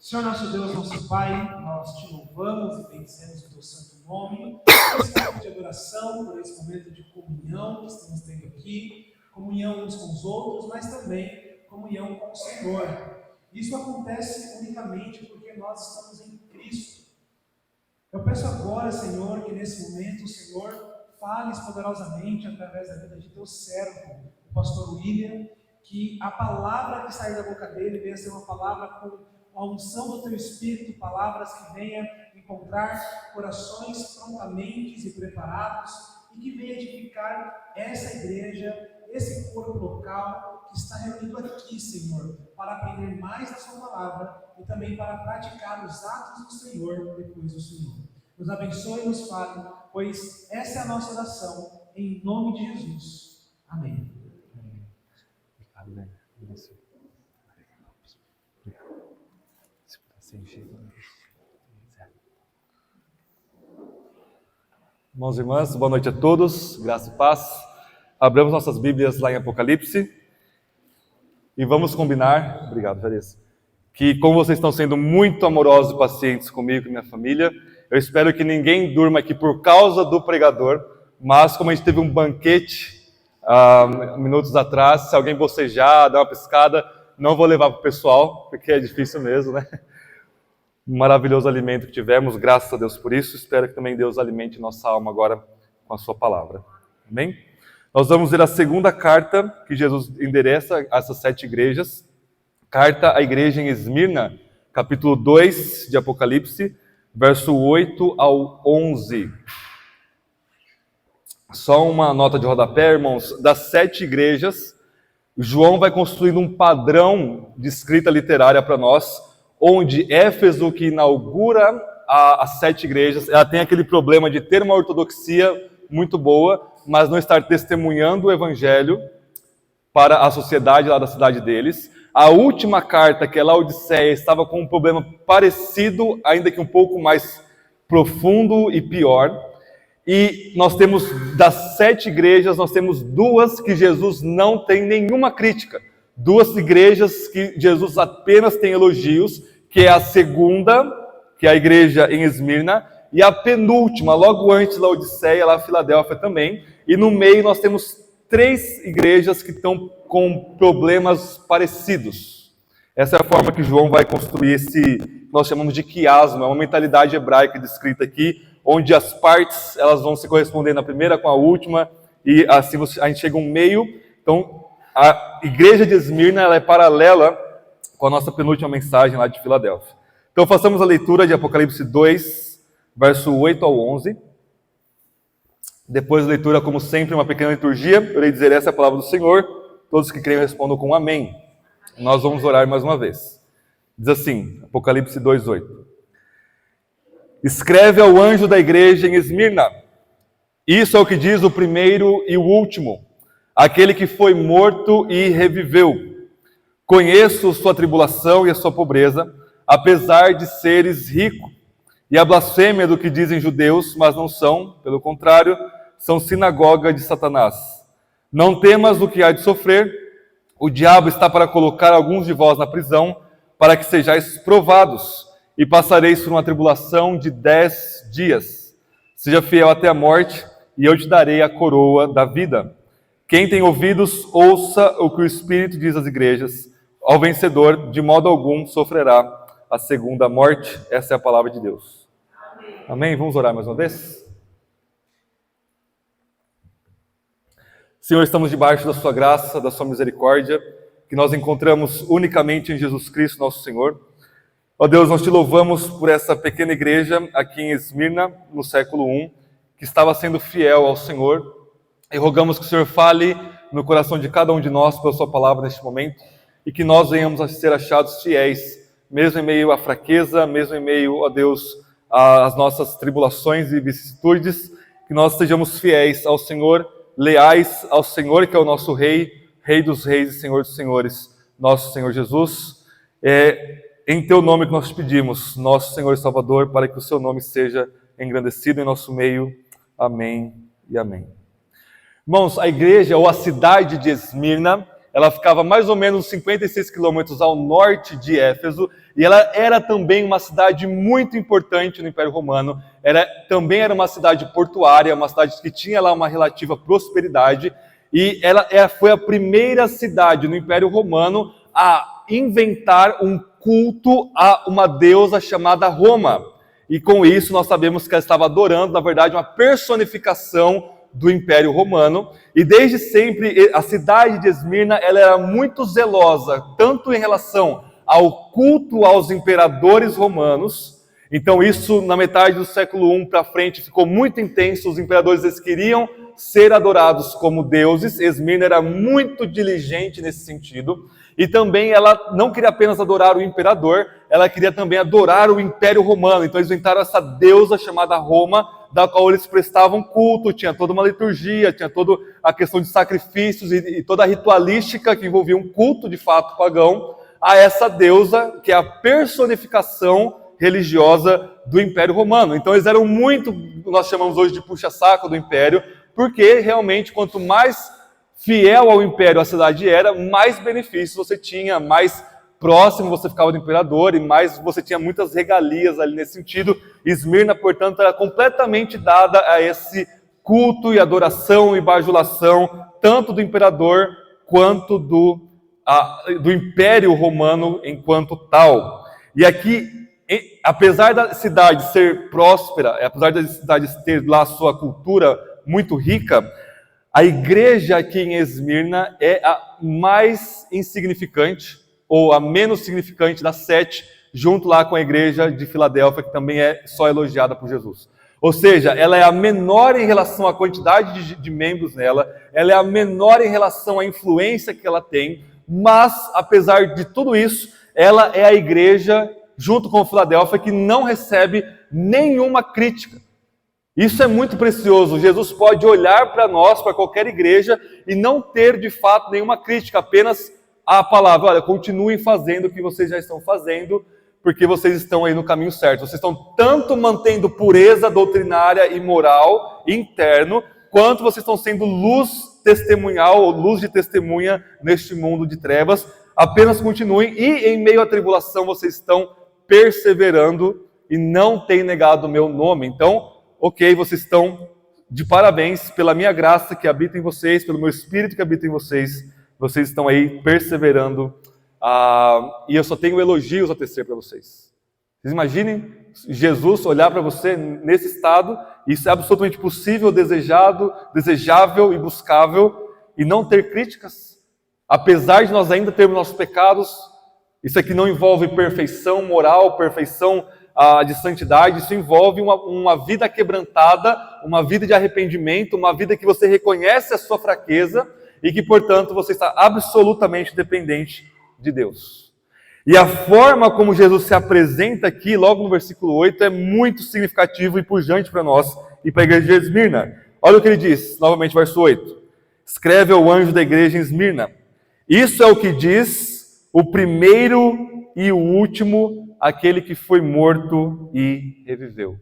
Senhor nosso Deus, nosso Pai, nós te louvamos e bendizemos o teu santo nome, por esse momento de adoração, por esse momento de comunhão que estamos tendo aqui, comunhão uns com os outros, mas também comunhão com o Senhor. Isso acontece unicamente porque nós estamos em Cristo. Eu peço agora, Senhor, que nesse momento o Senhor fales poderosamente através da vida de teu servo, o pastor William, que a palavra que sair da boca dele venha ser uma palavra com a unção do teu Espírito, palavras que venham encontrar corações prontamente e preparados e que venham edificar essa igreja, esse corpo local que está reunido aqui, Senhor, para aprender mais da sua palavra e também para praticar os atos do Senhor depois do Senhor. Nos abençoe e nos fale, pois essa é a nossa oração, em nome de Jesus. Amém. Irmãos e irmãs, boa noite a todos, graça e paz. Abramos nossas Bíblias lá em Apocalipse e vamos combinar, obrigado, Vanessa, que como vocês estão sendo muito amorosos e pacientes comigo e minha família, eu espero que ninguém durma aqui por causa do pregador, mas como a gente teve um banquete minutos atrás, se alguém bocejar, dar uma piscada, não vou levar para o pessoal, porque é difícil mesmo, né? Um maravilhoso alimento que tivemos, graças a Deus por isso. Espero que também Deus alimente nossa alma agora com a sua palavra. Amém? Nós vamos ver a segunda carta que Jesus endereça a essas 7 igrejas. Carta à igreja em Esmirna, capítulo 2 de Apocalipse, verso 8 ao 11. Só uma nota de rodapé, irmãos. Das 7 igrejas, João vai construindo um padrão de escrita literária para nós, onde Éfeso, que inaugura as 7 igrejas, ela tem aquele problema de ter uma ortodoxia muito boa, mas não estar testemunhando o evangelho para a sociedade lá da cidade deles. A última carta, que é Laodiceia, estava com um problema parecido, ainda que um pouco mais profundo e pior. E nós temos, das 7 igrejas, nós temos 2 que Jesus não tem nenhuma crítica. 2 igrejas que Jesus apenas tem elogios, que é a segunda, que é a igreja em Esmirna, e a penúltima, logo antes da Laodiceia, lá Filadélfia também. E no meio nós temos 3 igrejas que estão com problemas parecidos. Essa é a forma que João vai construir esse, nós chamamos de quiasma, é uma mentalidade hebraica descrita aqui, onde as partes elas vão se correspondendo a primeira com a última, e assim a gente chega a um meio. Então, a igreja de Esmirna ela é paralela com a nossa penúltima mensagem lá de Filadélfia. Então, façamos a leitura de Apocalipse 2, verso 8 ao 11. Depois da leitura, como sempre, uma pequena liturgia. Eu irei dizer essa é a palavra do Senhor. Todos que creem respondam com amém. Nós vamos orar mais uma vez. Diz assim, Apocalipse 2, 8. Escreve ao anjo da igreja em Esmirna. Isso é o que diz o primeiro e o último, aquele que foi morto e reviveu. Conheço sua tribulação e a sua pobreza, apesar de seres rico, e a blasfêmia do que dizem judeus, mas não são, pelo contrário, são sinagoga de Satanás. Não temas o que há de sofrer, o diabo está para colocar alguns de vós na prisão, para que sejais provados, e passareis por uma tribulação de 10 dias. Seja fiel até a morte, e eu te darei a coroa da vida. Quem tem ouvidos, ouça o que o Espírito diz às igrejas. Ao vencedor, de modo algum, sofrerá a segunda morte. Essa é a palavra de Deus. Amém. Amém? Vamos orar mais uma vez? Senhor, estamos debaixo da sua graça, da sua misericórdia, que nós encontramos unicamente em Jesus Cristo, nosso Senhor. Ó Deus, nós te louvamos por essa pequena igreja aqui em Esmirna, no século I, que estava sendo fiel ao Senhor. E rogamos que o Senhor fale no coração de cada um de nós pela sua palavra neste momento, e que nós venhamos a ser achados fiéis, mesmo em meio à fraqueza, mesmo em meio, ó Deus, às nossas tribulações e vicissitudes, que nós sejamos fiéis ao Senhor, leais ao Senhor, que é o nosso Rei, Rei dos Reis e Senhor dos Senhores, nosso Senhor Jesus. É em Teu nome que nós te pedimos, nosso Senhor e Salvador, para que o Seu nome seja engrandecido em nosso meio. Amém e amém. Irmãos, a igreja ou a cidade de Esmirna, ela ficava mais ou menos 56 quilômetros ao norte de Éfeso, e ela era também uma cidade muito importante no Império Romano, também era uma cidade portuária, uma cidade que tinha lá uma relativa prosperidade, e ela foi a primeira cidade no Império Romano a inventar um culto a uma deusa chamada Roma. E com isso nós sabemos que ela estava adorando, na verdade, uma personificação do Império Romano. E desde sempre a cidade de Esmirna ela era muito zelosa, tanto em relação ao culto aos imperadores romanos. Então isso na metade do século I para frente ficou muito intenso, os imperadores eles queriam ser adorados como deuses. Esmirna era muito diligente nesse sentido. E também ela não queria apenas adorar o imperador, ela queria também adorar o Império Romano. Então eles inventaram essa deusa chamada Roma, da qual eles prestavam culto, tinha toda uma liturgia, tinha toda a questão de sacrifícios e toda a ritualística que envolvia um culto de fato pagão a essa deusa, que é a personificação religiosa do Império Romano. Então eles eram muito, nós chamamos hoje de puxa-saco do Império, porque realmente quanto mais fiel ao Império a cidade era, mais benefícios você tinha, mais próximo você ficava do imperador e mais você tinha muitas regalias ali nesse sentido. Esmirna, portanto, era completamente dada a esse culto e adoração e bajulação, tanto do imperador quanto do Império Romano enquanto tal. E aqui, apesar da cidade ser próspera, apesar da cidade ter lá sua cultura muito rica, a igreja aqui em Esmirna é a mais insignificante, ou a menos significante das 7, junto lá com a igreja de Filadélfia, que também é só elogiada por Jesus. Ou seja, ela é a menor em relação à quantidade de membros nela, ela é a menor em relação à influência que ela tem, mas, apesar de tudo isso, ela é a igreja, junto com Filadélfia, que não recebe nenhuma crítica. Isso é muito precioso. Jesus pode olhar para nós, para qualquer igreja, e não ter de fato nenhuma crítica, apenas a palavra: olha, continuem fazendo o que vocês já estão fazendo, porque vocês estão aí no caminho certo. Vocês estão tanto mantendo pureza doutrinária e moral interno, quanto vocês estão sendo luz testemunhal, ou luz de testemunha neste mundo de trevas. Apenas continuem, e em meio à tribulação vocês estão perseverando e não têm negado o meu nome. Então, ok, vocês estão de parabéns pela minha graça que habita em vocês, pelo meu Espírito que habita em vocês. Vocês estão aí perseverando, e eu só tenho elogios a tecer para vocês. Vocês imaginem Jesus olhar para você nesse estado, isso é absolutamente possível, desejado, desejável e buscável, e não ter críticas. Apesar de nós ainda termos nossos pecados, isso aqui não envolve perfeição moral, perfeição de santidade, isso envolve uma vida quebrantada, uma vida de arrependimento, uma vida que você reconhece a sua fraqueza, e que, portanto, você está absolutamente dependente de Deus. E a forma como Jesus se apresenta aqui, logo no versículo 8, é muito significativo e pujante para nós e para a igreja de Esmirna. Olha o que ele diz, novamente, verso 8. Escreve ao anjo da igreja em Esmirna: isso é o que diz o primeiro e o último, aquele que foi morto e reviveu.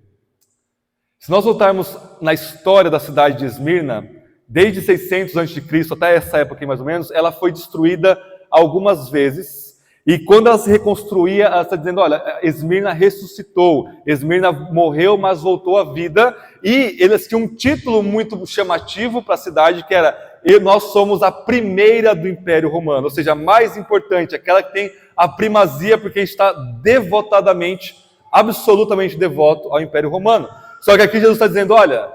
Se nós voltarmos na história da cidade de Esmirna, desde 600 a.C. até essa época mais ou menos, ela foi destruída algumas vezes. E quando ela se reconstruía, ela está dizendo: olha, Esmirna ressuscitou, Esmirna morreu, mas voltou à vida. E eles tinham um título muito chamativo para a cidade, que era: nós somos a primeira do Império Romano, ou seja, a mais importante, aquela que tem a primazia, porque a gente está devotadamente, absolutamente devoto ao Império Romano. Só que aqui Jesus está dizendo: olha,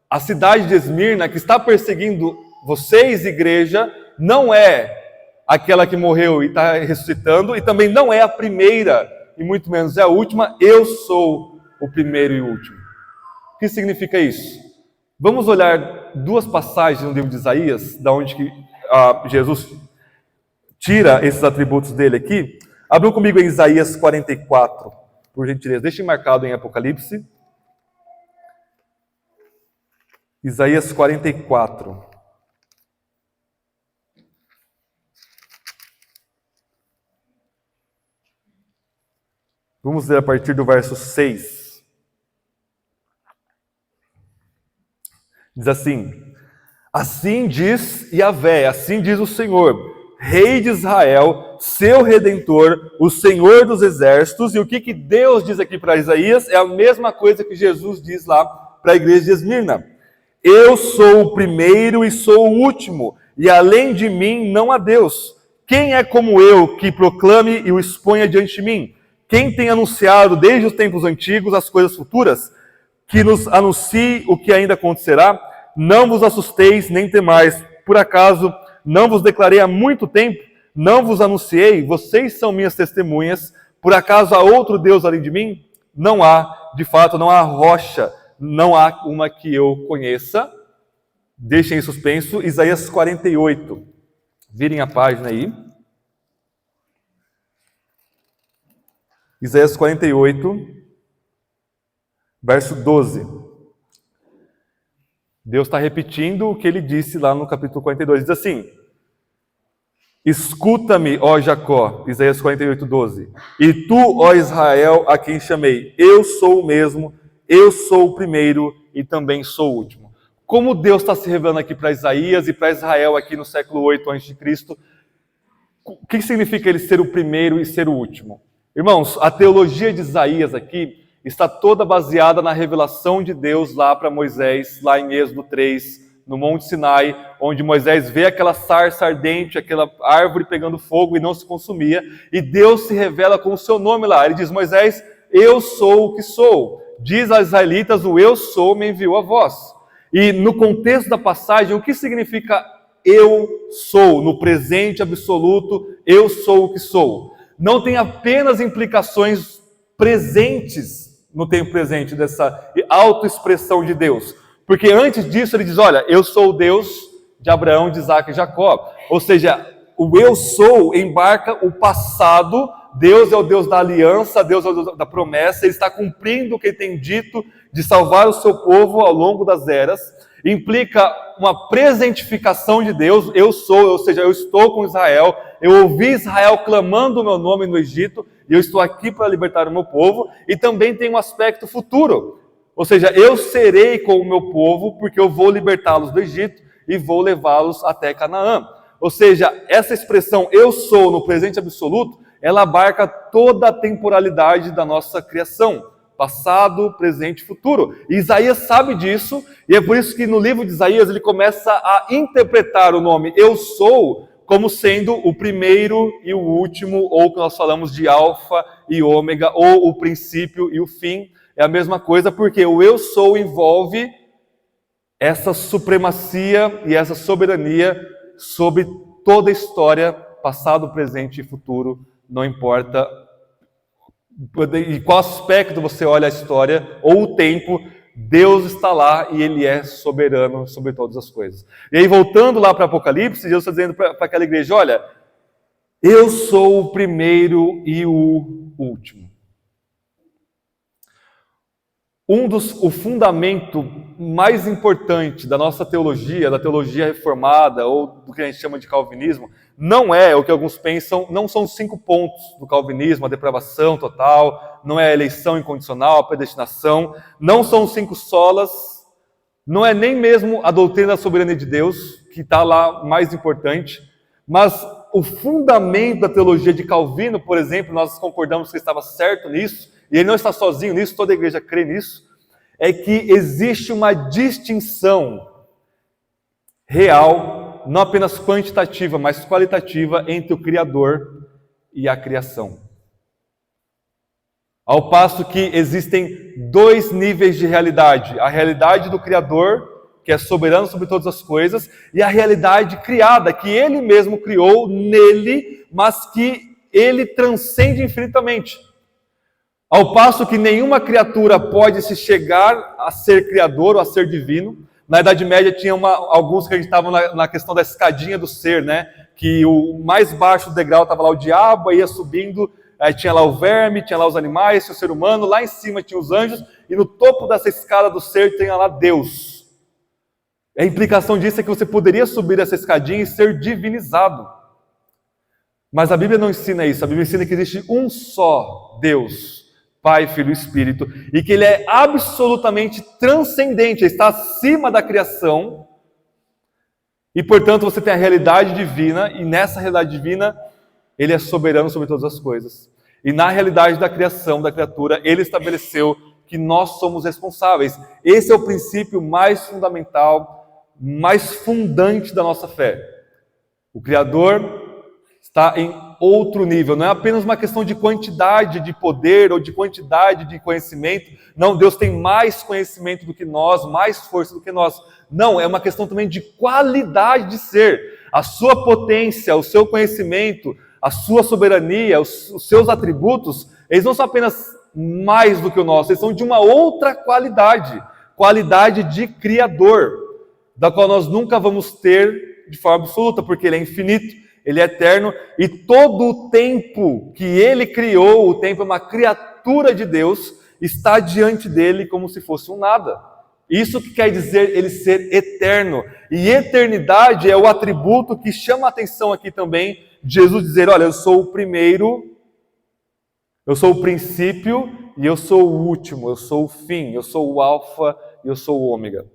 a cidade de Esmirna, que está perseguindo vocês, igreja, não é aquela que morreu e está ressuscitando, e também não é a primeira, e muito menos é a última. Eu sou o primeiro e o último. O que significa isso? Vamos olhar duas passagens no livro de Isaías, da onde que, Jesus tira esses atributos dele aqui. Abram comigo em Isaías 44, por gentileza. Deixem marcado em Apocalipse. Isaías 44. Vamos ler a partir do verso 6. Diz assim: assim diz Yahvé, assim diz o Senhor, Rei de Israel, seu Redentor, o Senhor dos Exércitos. E o que Deus diz aqui para Isaías é a mesma coisa que Jesus diz lá para a igreja de Esmirna. Eu sou o primeiro e sou o último, e além de mim não há Deus. Quem é como eu que proclame e o exponha diante de mim? Quem tem anunciado desde os tempos antigos as coisas futuras? Que nos anuncie o que ainda acontecerá? Não vos assusteis nem temais. Por acaso não vos declarei há muito tempo? Não vos anunciei? Vocês são minhas testemunhas. Por acaso há outro Deus além de mim? Não há, de fato, não há rocha, não há uma que eu conheça. Deixem em suspenso, Isaías 48. Virem a página aí. Isaías 48, verso 12. Deus está repetindo o que ele disse lá no capítulo 42. Diz assim: escuta-me, ó Jacó, Isaías 48, 12. E tu, ó Israel, a quem chamei, eu sou o mesmo, eu sou o primeiro e também sou o último. Como Deus está se revelando aqui para Isaías e para Israel aqui no século 8 a.C., o que significa ele ser o primeiro e ser o último? Irmãos, a teologia de Isaías aqui está toda baseada na revelação de Deus lá para Moisés, lá em Êxodo 3, no Monte Sinai, onde Moisés vê aquela sarça ardente, aquela árvore pegando fogo e não se consumia, e Deus se revela com o seu nome lá. Ele diz: Moisés, eu sou o que sou. Diz aos israelitas: o eu sou me enviou a vós. E no contexto da passagem, o que significa eu sou? No presente absoluto, eu sou o que sou. Não tem apenas implicações presentes no tempo presente dessa autoexpressão de Deus. Porque antes disso ele diz: olha, eu sou o Deus de Abraão, de Isaac e Jacó. Ou seja, o eu sou embarca o passado. Deus é o Deus da aliança, Deus é o Deus da promessa. Ele está cumprindo o que ele tem dito de salvar o seu povo ao longo das eras. Implica uma presentificação de Deus. Eu sou, ou seja, eu estou com Israel. Eu ouvi Israel clamando o meu nome no Egito, e eu estou aqui para libertar o meu povo. E também tem um aspecto futuro. Ou seja, eu serei com o meu povo, porque eu vou libertá-los do Egito e vou levá-los até Canaã. Ou seja, essa expressão eu sou no presente absoluto, ela abarca toda a temporalidade da nossa criação. Passado, presente e futuro. E Isaías sabe disso, e é por isso que no livro de Isaías ele começa a interpretar o nome eu sou como sendo o primeiro e o último, ou que nós falamos de alfa e ômega, ou o princípio e o fim. É a mesma coisa, porque o eu sou envolve essa supremacia e essa soberania sobre toda a história, passado, presente e futuro, não importa em qual aspecto você olha a história ou o tempo, Deus está lá e Ele é soberano sobre todas as coisas. E aí, voltando lá para Apocalipse, Deus está dizendo para aquela igreja: olha, eu sou o primeiro e o último. O fundamento mais importante da nossa teologia, da teologia reformada, ou do que a gente chama de calvinismo, não é o que alguns pensam, não são os 5 pontos do calvinismo, a depravação total, não é a eleição incondicional, a predestinação, não são os 5 solas, não é nem mesmo a doutrina da soberania de Deus, que está lá mais importante, mas o fundamento da teologia de Calvino, por exemplo, nós concordamos que ele estava certo nisso, e ele não está sozinho nisso, toda a igreja crê nisso, é que existe uma distinção real, não apenas quantitativa, mas qualitativa, entre o Criador e a criação. Ao passo que existem 2 níveis de realidade: a realidade do Criador, que é soberano sobre todas as coisas, e a realidade criada, que Ele mesmo criou nele, mas que Ele transcende infinitamente. Ao passo que nenhuma criatura pode se chegar a ser criador ou a ser divino. Na Idade Média tinha alguns que acreditavam na questão da escadinha do ser, né? Que o mais baixo do degrau estava lá o diabo, aí ia subindo, aí tinha lá o verme, tinha lá os animais, tinha o ser humano, lá em cima tinha os anjos, e no topo dessa escada do ser tinha lá Deus. A implicação disso é que você poderia subir essa escadinha e ser divinizado. Mas a Bíblia não ensina isso. A Bíblia ensina que existe um só Deus, Pai, Filho e Espírito, e que Ele é absolutamente transcendente, Ele está acima da criação, E, portanto, você tem a realidade divina, e nessa realidade divina, ele é soberano sobre todas as coisas. E na realidade da criação, da criatura, ele estabeleceu que nós somos responsáveis. Esse é o princípio mais fundamental, mais fundante da nossa fé. O Criador está em outro nível. Não é apenas uma questão de quantidade de poder ou de quantidade de conhecimento. Não, Deus tem mais conhecimento do que nós, mais força do que nós. Não, é uma questão também de qualidade de ser. A sua potência, o seu conhecimento, a sua soberania, os seus atributos, eles não são apenas mais do que o nosso, eles são de uma outra qualidade. Qualidade de Criador, da qual nós nunca vamos ter de forma absoluta, porque ele é infinito, ele é eterno, e todo o tempo que ele criou, o tempo é uma criatura de Deus, está diante dele como se fosse um nada. Isso que quer dizer ele ser eterno. E eternidade é o atributo que chama a atenção aqui também, de Jesus dizer, olha, eu sou o primeiro, eu sou o princípio e eu sou o último, eu sou o fim, eu sou o alfa e eu sou o ômega.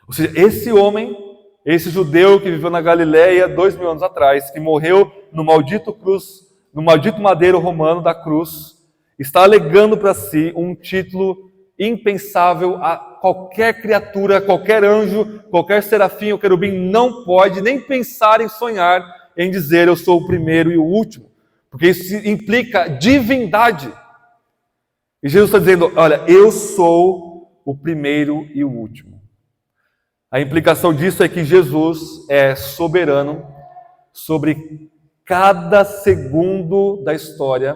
Ou seja, esse homem, esse judeu que viveu na Galileia 2000 anos atrás, que morreu no maldito madeiro romano da cruz, está alegando para si um título impensável a qualquer criatura, qualquer anjo, qualquer serafim ou querubim não pode nem pensar em sonhar em dizer eu sou o primeiro e o último, porque isso implica divindade. E Jesus está dizendo, olha, eu sou o primeiro e o último. A implicação disso é que Jesus é soberano sobre cada segundo da história,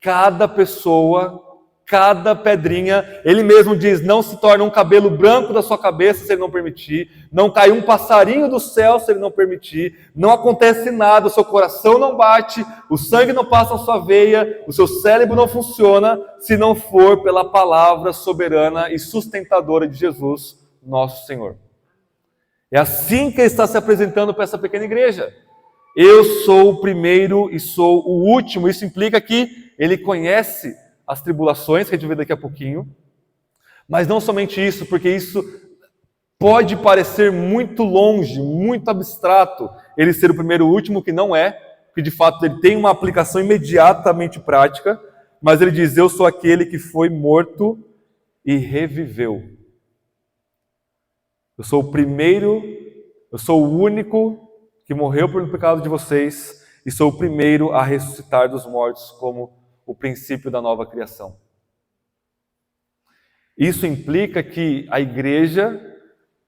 cada pessoa, cada pedrinha. Ele mesmo diz, não se torna um cabelo branco da sua cabeça se ele não permitir, não cai um passarinho do céu se ele não permitir, não acontece nada, o seu coração não bate, o sangue não passa na sua veia, o seu cérebro não funciona, se não for pela palavra soberana e sustentadora de Jesus, nosso Senhor. É assim que ele está se apresentando para essa pequena igreja. Eu sou o primeiro e sou o último. Isso implica que ele conhece as tribulações, que a gente vai ver daqui a pouquinho. Mas não somente isso, porque isso pode parecer muito longe, muito abstrato, ele ser o primeiro e o último, que não é, porque de fato ele tem uma aplicação imediatamente prática, mas ele diz, eu sou aquele que foi morto e reviveu. Eu sou o primeiro, eu sou o único que morreu pelo pecado de vocês e sou o primeiro a ressuscitar dos mortos como o princípio da nova criação. Isso implica que a igreja,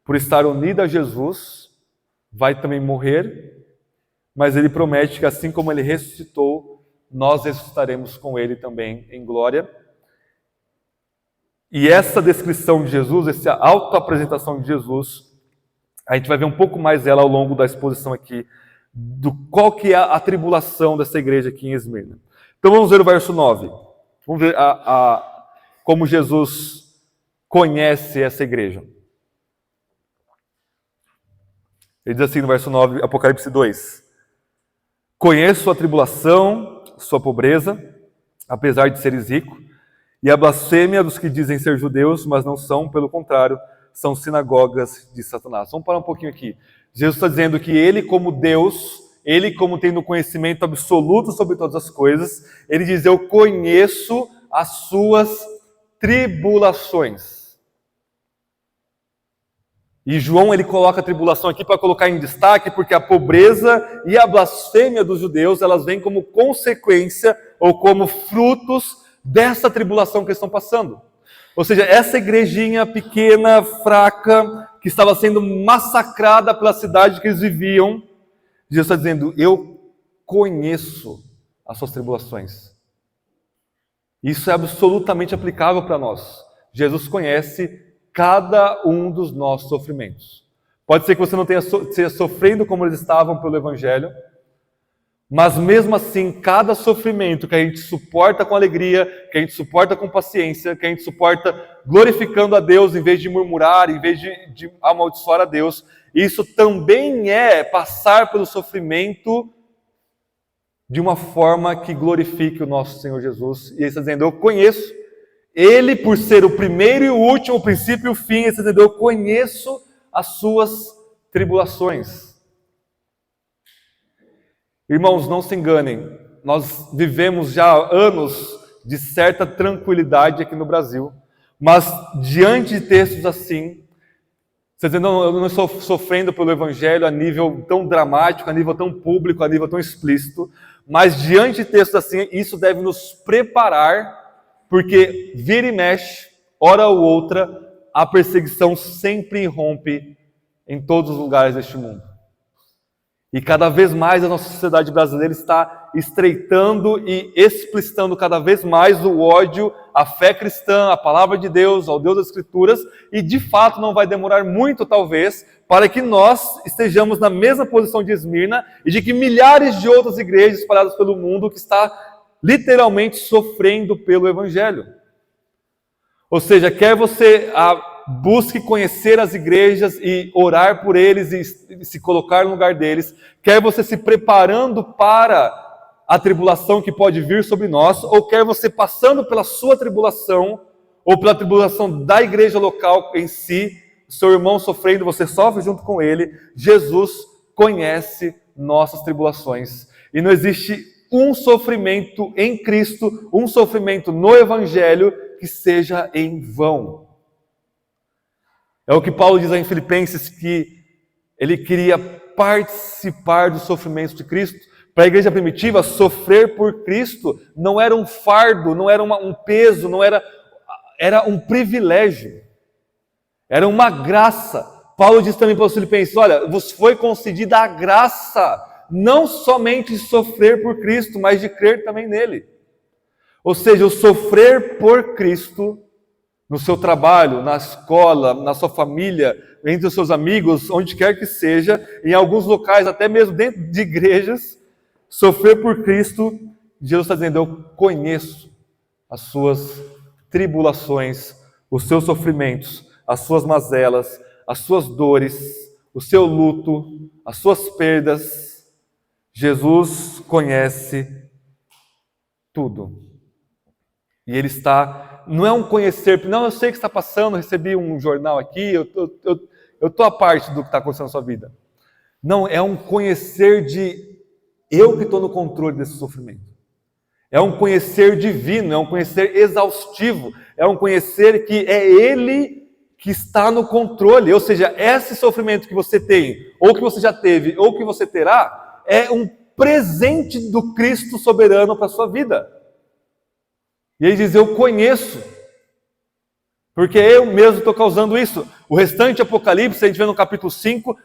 por estar unida a Jesus, vai também morrer, mas ele promete que assim como ele ressuscitou, nós ressuscitaremos com ele também em glória. E essa descrição de Jesus, essa autoapresentação de Jesus, a gente vai ver um pouco mais dela ao longo da exposição aqui, do qual que é a tribulação dessa igreja aqui em Esmirna. Então vamos ver o verso 9. Vamos ver como Jesus conhece essa igreja. Ele diz assim no verso 9, Apocalipse 2. Conheço a tribulação, sua pobreza, apesar de seres rico, e a blasfêmia dos que dizem ser judeus, mas não são, pelo contrário, são sinagogas de Satanás. Vamos parar um pouquinho aqui. Jesus está dizendo que ele como Deus, ele como tendo conhecimento absoluto sobre todas as coisas, ele diz, eu conheço as suas tribulações. E João ele coloca a tribulação aqui para colocar em destaque, porque a pobreza e a blasfêmia dos judeus, elas vêm como consequência ou como frutos dessa tribulação que eles estão passando. Ou seja, essa igrejinha pequena, fraca, que estava sendo massacrada pela cidade que eles viviam, Jesus está dizendo, eu conheço as suas tribulações. Isso é absolutamente aplicável para nós. Jesus conhece cada um dos nossos sofrimentos. Pode ser que você não esteja sofrendo como eles estavam pelo Evangelho, mas mesmo assim, cada sofrimento que a gente suporta com alegria, que a gente suporta com paciência, que a gente suporta glorificando a Deus em vez de murmurar, em vez de amaldiçoar a Deus, isso também é passar pelo sofrimento de uma forma que glorifique o nosso Senhor Jesus. E ele está dizendo, eu conheço ele por ser o primeiro e o último, o princípio e o fim, ele está dizendo, eu conheço as suas tribulações. Irmãos, não se enganem, nós vivemos já anos de certa tranquilidade aqui no Brasil, mas diante de textos assim, vocês dizendo, não, eu não estou sofrendo pelo Evangelho a nível tão dramático, a nível tão público, a nível tão explícito, mas diante de textos assim, isso deve nos preparar, porque vira e mexe, hora ou outra, a perseguição sempre irrompe em todos os lugares deste mundo. E cada vez mais a nossa sociedade brasileira está estreitando e explicitando cada vez mais o ódio à fé cristã, à palavra de Deus, ao Deus das Escrituras, e de fato não vai demorar muito, talvez, para que nós estejamos na mesma posição de Esmirna e de que milhares de outras igrejas espalhadas pelo mundo que está literalmente sofrendo pelo Evangelho. Ou seja, quer você busque conhecer as igrejas e orar por eles e se colocar no lugar deles, quer você se preparando para a tribulação que pode vir sobre nós, ou quer você passando pela sua tribulação, ou pela tribulação da igreja local em si, seu irmão sofrendo, você sofre junto com ele, Jesus conhece nossas tribulações. E não existe um sofrimento em Cristo, um sofrimento no Evangelho que seja em vão. É o que Paulo diz em Filipenses, que ele queria participar dos sofrimentos de Cristo. Para a igreja primitiva, sofrer por Cristo não era um fardo, não era um peso, era um privilégio. Era uma graça. Paulo diz também para os Filipenses, olha, vos foi concedida a graça, não somente de sofrer por Cristo, mas de crer também nele. Ou seja, o sofrer por Cristo no seu trabalho, na escola, na sua família, entre os seus amigos, onde quer que seja, em alguns locais, até mesmo dentro de igrejas, sofrer por Cristo, Jesus está dizendo, eu conheço as suas tribulações, os seus sofrimentos, as suas mazelas, as suas dores, o seu luto, as suas perdas. Jesus conhece tudo. E ele está, não é um conhecer, não, eu sei o que está passando, recebi um jornal aqui, eu estou à parte do que está acontecendo na sua vida. Não, é um conhecer de eu que estou no controle desse sofrimento. É um conhecer divino, é um conhecer exaustivo, é um conhecer que é Ele que está no controle. Ou seja, esse sofrimento que você tem, ou que você já teve, ou que você terá, é um presente do Cristo soberano para a sua vida. E ele diz, eu conheço, porque eu mesmo estou causando isso. O restante Apocalipse, a gente vê no capítulo 5,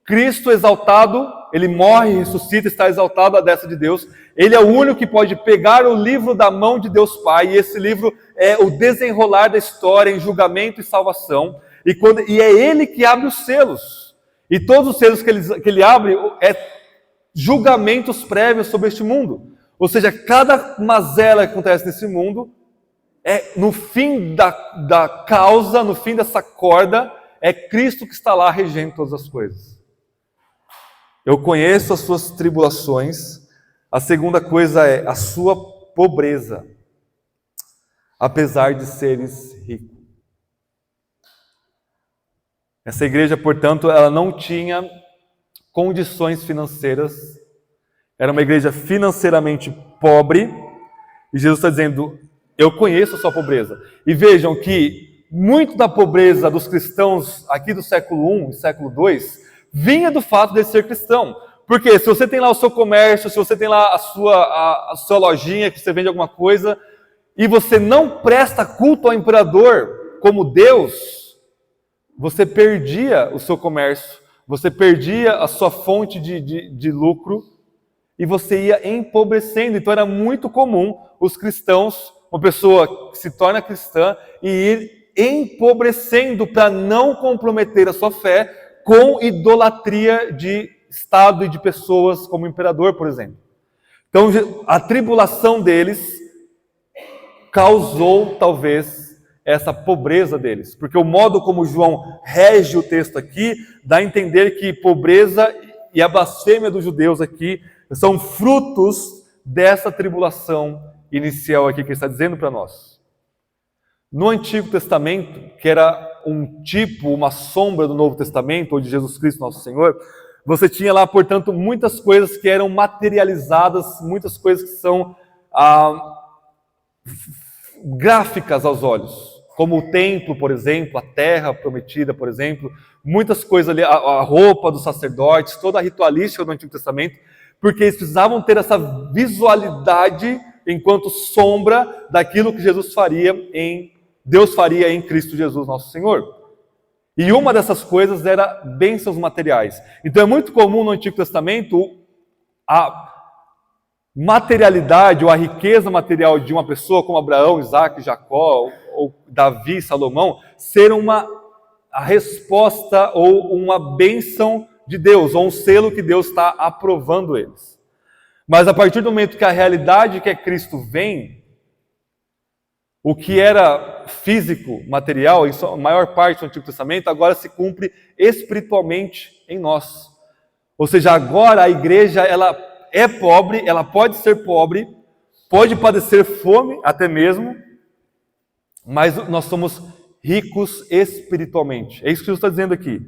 Cristo exaltado, ele morre, ressuscita, está exaltado à destra de Deus. Ele é o único que pode pegar o livro da mão de Deus Pai, e esse livro é o desenrolar da história em julgamento e salvação. E é ele que abre os selos. E todos os selos que ele abre é julgamentos prévios sobre este mundo. Ou seja, cada mazela que acontece nesse mundo, no fim da causa, no fim dessa corda, é Cristo que está lá regendo todas as coisas. Eu conheço as suas tribulações. A segunda coisa é a sua pobreza, apesar de seres ricos. Essa igreja, portanto, ela não tinha condições financeiras. Era uma igreja financeiramente pobre, e Jesus está dizendo, eu conheço a sua pobreza. E vejam que muito da pobreza dos cristãos aqui do século I e século II vinha do fato de ser cristão. Porque se você tem lá o seu comércio, se você tem lá a sua lojinha, que você vende alguma coisa, e você não presta culto ao imperador como Deus, você perdia o seu comércio, você perdia a sua fonte de lucro, e você ia empobrecendo. Então era muito comum os cristãos, uma pessoa que se torna cristã, e ir empobrecendo para não comprometer a sua fé com idolatria de Estado e de pessoas como o imperador, por exemplo. Então a tribulação deles causou talvez essa pobreza deles, porque o modo como João rege o texto aqui dá a entender que pobreza e a blasfêmia dos judeus aqui são frutos dessa tribulação inicial aqui que ele está dizendo para nós. No Antigo Testamento, que era um tipo, uma sombra do Novo Testamento, ou de Jesus Cristo, nosso Senhor, você tinha lá, portanto, muitas coisas que eram materializadas, muitas coisas que são gráficas aos olhos, como o templo, por exemplo, a terra prometida, por exemplo, muitas coisas ali, a roupa dos sacerdotes, toda a ritualística do Antigo Testamento, porque eles precisavam ter essa visualidade enquanto sombra daquilo que Deus faria em Cristo Jesus, nosso Senhor. E uma dessas coisas era bênçãos materiais. Então é muito comum no Antigo Testamento a materialidade ou a riqueza material de uma pessoa como Abraão, Isaac, Jacó, ou Davi, Salomão, ser a resposta ou uma bênção de Deus, ou um selo que Deus está aprovando eles. Mas a partir do momento que a realidade que é Cristo vem, o que era físico, material, em sua maior parte do Antigo Testamento, agora se cumpre espiritualmente em nós. Ou seja, agora a igreja, ela é pobre, ela pode ser pobre, pode padecer fome até mesmo, mas nós somos ricos espiritualmente. É isso que Jesus está dizendo aqui.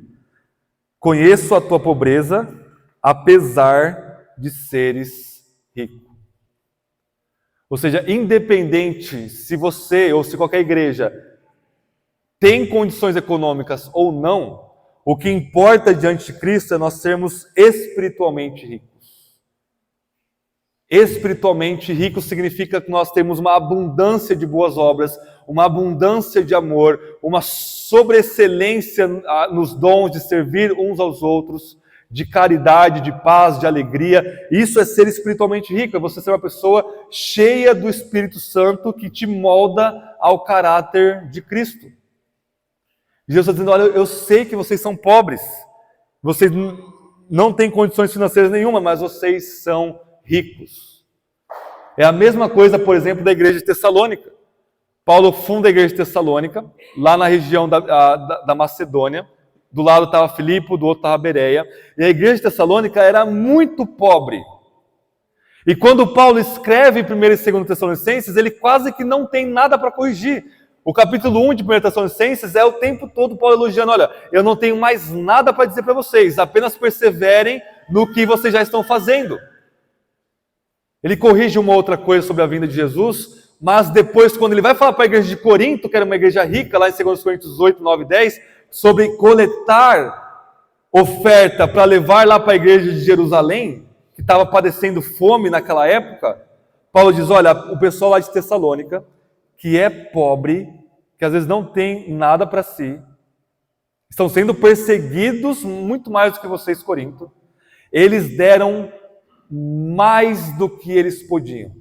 Conheço a tua pobreza, apesar de seres rico. Ou seja, independente se você ou se qualquer igreja tem condições econômicas ou não, o que importa diante de Cristo é nós sermos espiritualmente ricos. Espiritualmente ricos significa que nós temos uma abundância de boas obras, uma abundância de amor, uma sobreexcelência nos dons de servir uns aos outros, de caridade, de paz, de alegria. Isso é ser espiritualmente rico, é você ser uma pessoa cheia do Espírito Santo que te molda ao caráter de Cristo. Jesus está dizendo, olha, eu sei que vocês são pobres, vocês não têm condições financeiras nenhuma, mas vocês são ricos. É a mesma coisa, por exemplo, da igreja de Tessalônica. Paulo funda a igreja de Tessalônica, lá na região da Macedônia. Do lado estava Filipe, do outro estava Bereia. E a igreja de Tessalônica era muito pobre. E quando Paulo escreve 1 e 2 Tessalonicenses, ele quase que não tem nada para corrigir. O capítulo 1 de 1 Tessalonicenses é o tempo todo Paulo elogiando, olha, eu não tenho mais nada para dizer para vocês, apenas perseverem no que vocês já estão fazendo. Ele corrige uma outra coisa sobre a vinda de Jesus, mas depois, quando ele vai falar para a igreja de Corinto, que era uma igreja rica, lá em 2 Coríntios 8, 9 e 10, sobre coletar oferta para levar lá para a igreja de Jerusalém, que estava padecendo fome naquela época, Paulo diz, olha, o pessoal lá de Tessalônica, que é pobre, que às vezes não tem nada para si, estão sendo perseguidos muito mais do que vocês, Corinto, eles deram mais do que eles podiam.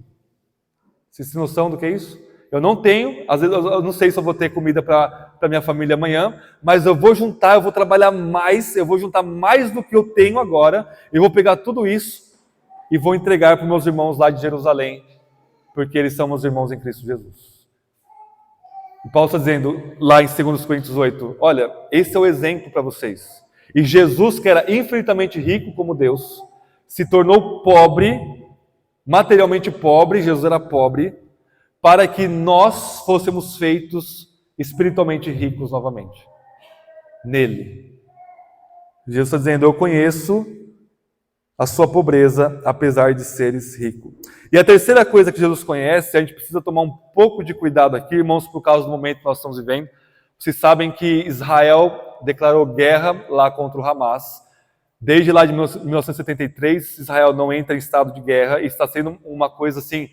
Vocês têm noção do que é isso? Eu não tenho, às vezes eu não sei se eu vou ter comida para minha família amanhã, mas eu vou juntar, eu vou trabalhar mais, eu vou juntar mais do que eu tenho agora, eu vou pegar tudo isso e vou entregar para os meus irmãos lá de Jerusalém, porque eles são meus irmãos em Cristo Jesus. E Paulo está dizendo lá em 2 Coríntios 8, olha, esse é o exemplo para vocês. E Jesus, que era infinitamente rico como Deus, se tornou pobre, materialmente pobre, Jesus era pobre, para que nós fôssemos feitos espiritualmente ricos novamente. Nele. Jesus está dizendo, eu conheço a sua pobreza, apesar de seres rico. E a terceira coisa que Jesus conhece, a gente precisa tomar um pouco de cuidado aqui, irmãos, por causa do momento que nós estamos vivendo. Vocês sabem que Israel declarou guerra lá contra o Hamas. Desde lá de 1973, Israel não entra em estado de guerra e está sendo uma coisa assim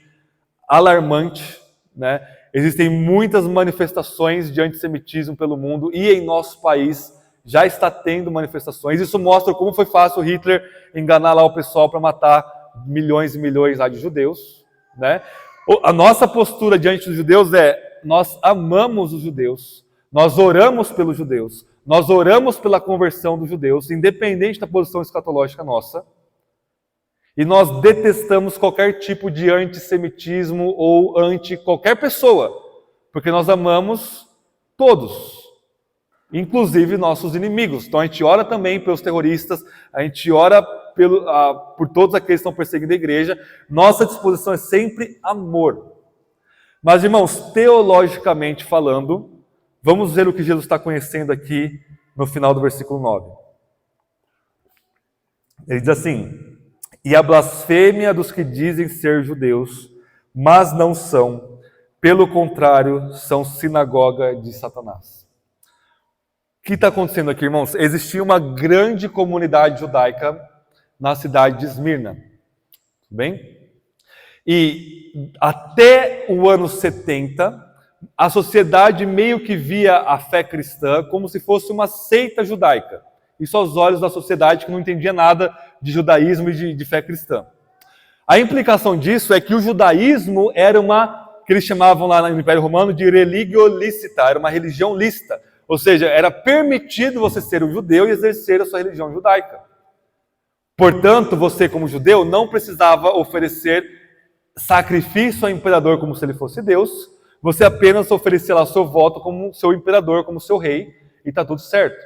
alarmante, né? Existem muitas manifestações de antissemitismo pelo mundo e em nosso país já está tendo manifestações. Isso mostra como foi fácil Hitler enganar lá o pessoal para matar milhões e milhões lá de judeus, né? A nossa postura diante dos judeus é, nós amamos os judeus, nós oramos pelos judeus, nós oramos pela conversão dos judeus, independente da posição escatológica nossa. E nós detestamos qualquer tipo de antissemitismo ou qualquer pessoa, porque nós amamos todos, inclusive nossos inimigos. Então a gente ora também pelos terroristas, a gente ora por todos aqueles que estão perseguindo a igreja. Nossa disposição é sempre amor. Mas, irmãos, teologicamente falando, vamos ver o que Jesus está conhecendo aqui no final do versículo 9. Ele diz assim: e a blasfêmia dos que dizem ser judeus, mas não são, pelo contrário, são sinagoga de Satanás. O que está acontecendo aqui, irmãos? Existia uma grande comunidade judaica na cidade de Esmirna. Tudo bem? E até o ano 70, a sociedade meio que via a fé cristã como se fosse uma seita judaica. Isso aos olhos da sociedade que não entendia nada de judaísmo e de fé cristã. A implicação disso é que o judaísmo era que eles chamavam lá no Império Romano de religio licita, era uma religião lícita. Ou seja, era permitido você ser um judeu e exercer a sua religião judaica. Portanto, você como judeu não precisava oferecer sacrifício ao imperador como se ele fosse Deus, você apenas oferecia lá seu voto como seu imperador, como seu rei, e está tudo certo.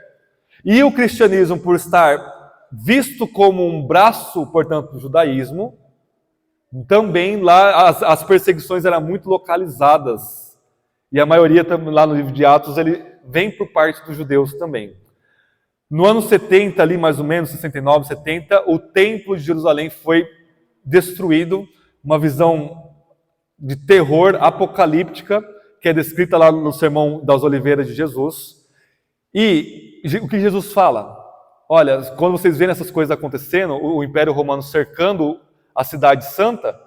E o cristianismo, por estar visto como um braço, portanto, do judaísmo, também lá as perseguições eram muito localizadas. E a maioria, lá no livro de Atos, ele vem por parte dos judeus também. No ano 70, ali mais ou menos, 69, 70, o templo de Jerusalém foi destruído, uma visão de terror apocalíptica, que é descrita lá no Sermão das Oliveiras de Jesus. E o que Jesus fala? Olha, quando vocês verem essas coisas acontecendo, o Império Romano cercando a cidade santa,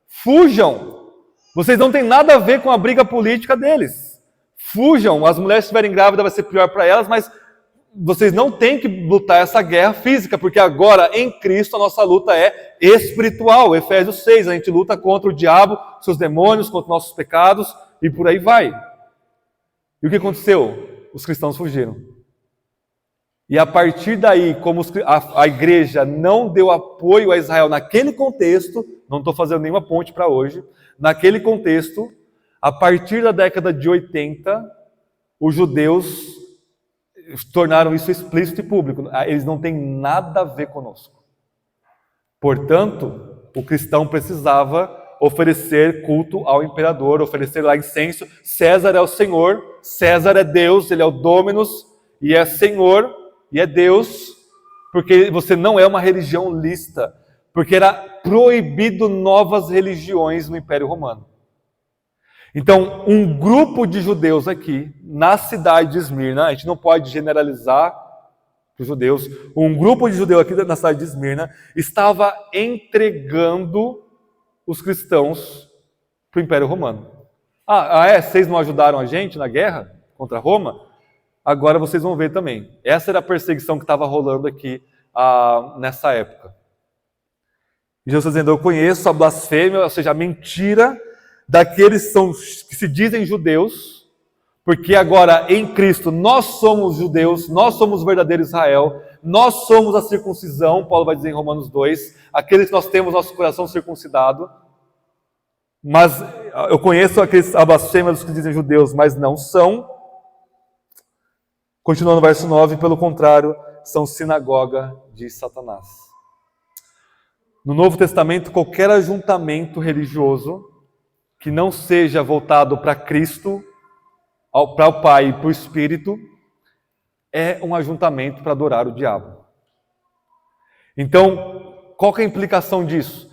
fujam! Vocês não têm nada a ver com a briga política deles. Fujam! As mulheres que estiverem grávidas vai ser pior para elas, mas vocês não têm que lutar essa guerra física, porque agora em Cristo a nossa luta é espiritual. Efésios 6, a gente luta contra o diabo, seus demônios, contra nossos pecados e por aí vai. E o que aconteceu? Os cristãos fugiram. E a partir daí, como a igreja não deu apoio a Israel naquele contexto, não estou fazendo nenhuma ponte para hoje, naquele contexto, a partir da década de 80, os judeus tornaram isso explícito e público. Eles não têm nada a ver conosco. Portanto, o cristão precisava oferecer culto ao imperador, oferecer lá incenso. César é o Senhor, César é Deus, ele é o Dominus, e é Senhor, e é Deus, porque você não é uma religião lícita, porque era proibido novas religiões no Império Romano. Então, um grupo de judeus aqui, na cidade de Esmirna, a gente não pode generalizar os judeus, um grupo de judeus aqui na cidade de Esmirna estava entregando os cristãos para o Império Romano. Vocês não ajudaram a gente na guerra contra Roma? Agora vocês vão ver também. Essa era a perseguição que estava rolando aqui nessa época. E Jesus está dizendo, eu conheço a blasfêmia, ou seja, a mentira daqueles que se dizem judeus, porque agora em Cristo nós somos judeus, nós somos o verdadeiro Israel, nós somos a circuncisão, Paulo vai dizer em Romanos 2, aqueles que nós temos nosso coração circuncidado. Mas eu conheço a blasfêmia dos que dizem judeus, mas não são. Continuando no verso 9, pelo contrário, são sinagoga de Satanás. No Novo Testamento, qualquer ajuntamento religioso que não seja voltado para Cristo, para o Pai e para o Espírito, é um ajuntamento para adorar o diabo. Então, qual que é a implicação disso?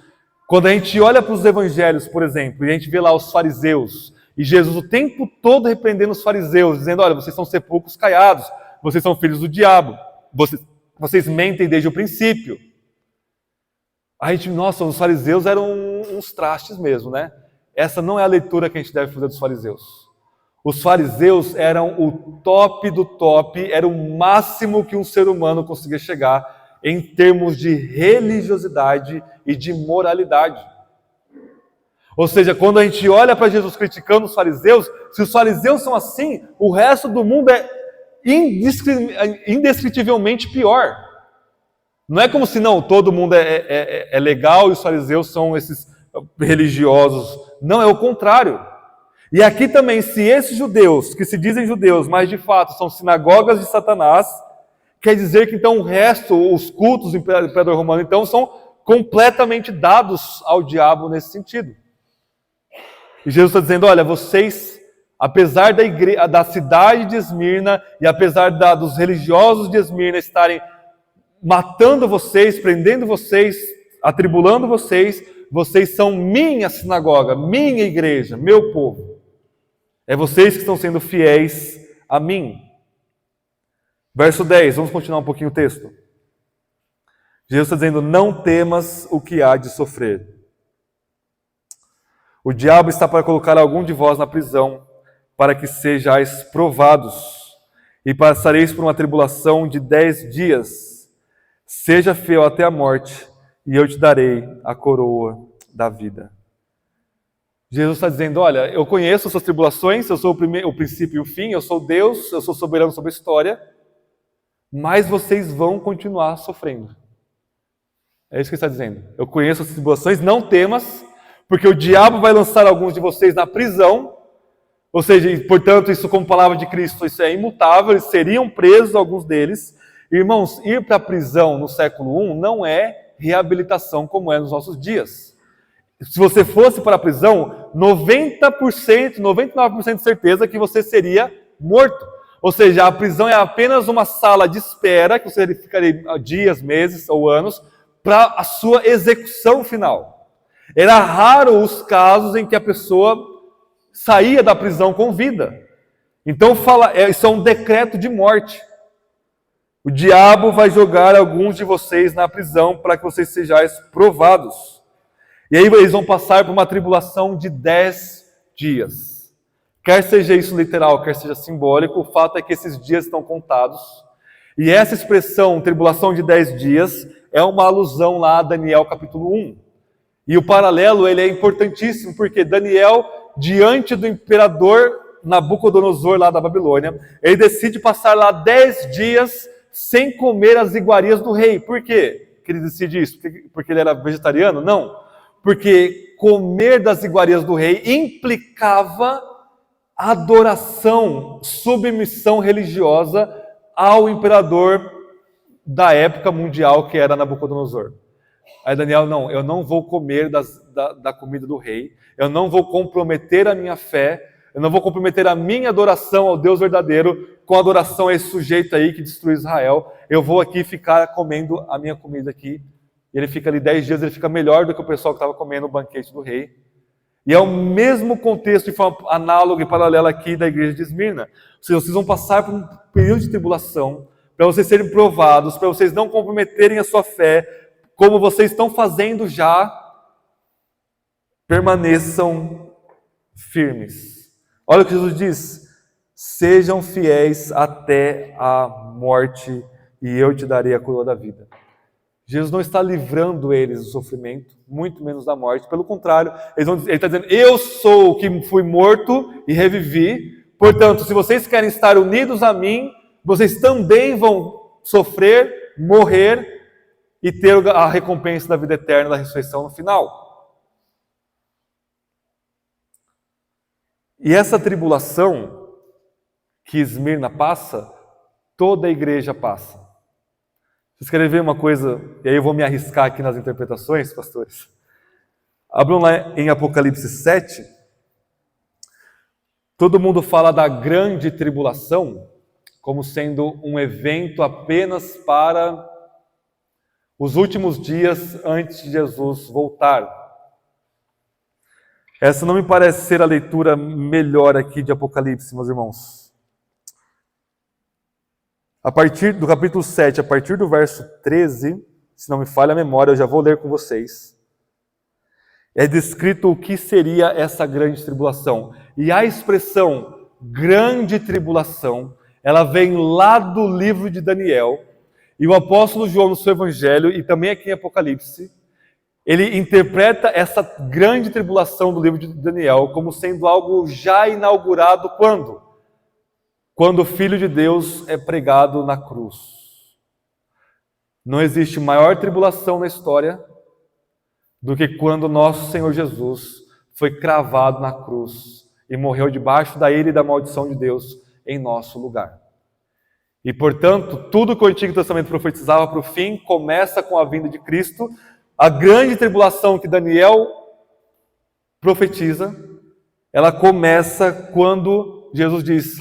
Quando a gente olha para os evangelhos, por exemplo, e a gente vê lá os fariseus, e Jesus o tempo todo repreendendo os fariseus, dizendo, olha, vocês são sepulcros caiados, vocês são filhos do diabo, vocês mentem desde o princípio. A gente, nossa, os fariseus eram uns trastes mesmo, né? Essa não é a leitura que a gente deve fazer dos fariseus. Os fariseus eram o top do top, era o máximo que um ser humano conseguia chegar em termos de religiosidade e de moralidade. Ou seja, quando a gente olha para Jesus criticando os fariseus, se os fariseus são assim, o resto do mundo é indescritivelmente pior. Não é como se não, todo mundo é legal e os fariseus são esses religiosos. Não, é o contrário. E aqui também, se esses judeus, que se dizem judeus, mas de fato são sinagogas de Satanás, quer dizer que então o resto, os cultos do imperador romano, então são completamente dados ao diabo nesse sentido. E Jesus está dizendo, olha, vocês, apesar da cidade de Esmirna, e apesar dos religiosos de Esmirna estarem matando vocês, prendendo vocês, atribulando vocês, vocês são minha sinagoga, minha igreja, meu povo. É vocês que estão sendo fiéis a mim. Verso 10, vamos continuar um pouquinho o texto. Jesus está dizendo, não temas o que há de sofrer. O diabo está para colocar algum de vós na prisão, para que sejais provados, e passareis por uma tribulação de 10 dias. Seja fiel até a morte, e eu te darei a coroa da vida. Jesus está dizendo, olha, eu conheço as suas tribulações, eu sou o princípio e o fim, eu sou Deus, eu sou soberano sobre a história, mas vocês vão continuar sofrendo. É isso que ele está dizendo. Eu conheço as tribulações, não temas, porque o diabo vai lançar alguns de vocês na prisão, ou seja, portanto, isso como palavra de Cristo, isso é imutável, eles seriam presos, alguns deles. Irmãos, ir para a prisão no século I não é reabilitação como é nos nossos dias. Se você fosse para a prisão, 90%, 99% de certeza que você seria morto. Ou seja, a prisão é apenas uma sala de espera, que você ficaria dias, meses ou anos, para a sua execução final. Era raro os casos em que a pessoa saía da prisão com vida. Então, isso é um decreto de morte. O diabo vai jogar alguns de vocês na prisão para que vocês sejais provados. E aí eles vão passar por uma tribulação de 10 dias. Quer seja isso literal, quer seja simbólico, o fato é que esses dias estão contados. E essa expressão, tribulação de 10 dias, é uma alusão lá a Daniel capítulo 1. E o paralelo ele é importantíssimo, porque Daniel, diante do imperador Nabucodonosor lá da Babilônia, ele decide passar lá 10 dias sem comer as iguarias do rei. Por quê que ele decide isso? Porque ele era vegetariano? Não. Porque comer das iguarias do rei implicava adoração, submissão religiosa ao imperador da época mundial que era Nabucodonosor. Aí Daniel, não, eu não vou comer da comida do rei, eu não vou comprometer a minha fé, eu não vou comprometer a minha adoração ao Deus verdadeiro com a adoração a esse sujeito aí que destruiu Israel, eu vou aqui ficar comendo a minha comida aqui. Ele fica ali 10 dias, ele fica melhor do que o pessoal que estava comendo o banquete do rei. E é o mesmo contexto de forma análoga e paralela aqui da igreja de Esmirna. Ou seja, vocês vão passar por um período de tribulação, para vocês serem provados, para vocês não comprometerem a sua fé, como vocês estão fazendo já, permaneçam firmes. Olha o que Jesus diz, sejam fiéis até a morte, e eu te darei a coroa da vida. Jesus não está livrando eles do sofrimento, muito menos da morte. Pelo contrário, ele está dizendo, eu sou o que fui morto e revivi. Portanto, se vocês querem estar unidos a mim, vocês também vão sofrer, morrer e ter a recompensa da vida eterna, da ressurreição no final. E essa tribulação que Esmirna passa, toda a igreja passa. Vocês querem ver uma coisa, e aí eu vou me arriscar aqui nas interpretações, pastores? Abram lá em Apocalipse 7. Todo mundo fala da grande tribulação como sendo um evento apenas para os últimos dias antes de Jesus voltar. Essa não me parece ser a leitura melhor aqui de Apocalipse, meus irmãos. A partir do capítulo 7, a partir do verso 13, se não me falha a memória, eu já vou ler com vocês. É descrito o que seria essa grande tribulação. E a expressão grande tribulação, ela vem lá do livro de Daniel. E o apóstolo João, no seu evangelho, e também aqui em Apocalipse, ele interpreta essa grande tribulação do livro de Daniel como sendo algo já inaugurado quando? Quando o Filho de Deus é pregado na cruz. Não existe maior tribulação na história do que quando nosso Senhor Jesus foi cravado na cruz e morreu debaixo da ira e da maldição de Deus em nosso lugar. E, portanto, tudo que o Antigo Testamento profetizava para o fim começa com a vinda de Cristo. A grande tribulação que Daniel profetiza, ela começa quando Jesus diz: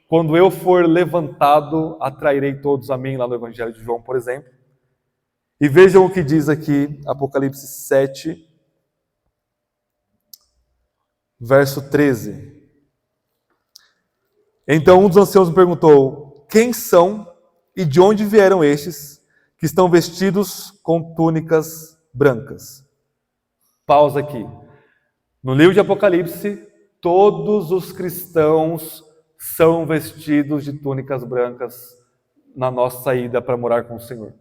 quando eu for levantado, atrairei todos a mim, lá no Evangelho de João, por exemplo. E vejam o que diz aqui, Apocalipse 7, verso 13. Então um dos anciãos me perguntou: quem são e de onde vieram estes que estão vestidos com túnicas brancas? Pausa aqui. No livro de Apocalipse, todos os cristãos são vestidos de túnicas brancas na nossa ida para morar com o Senhor.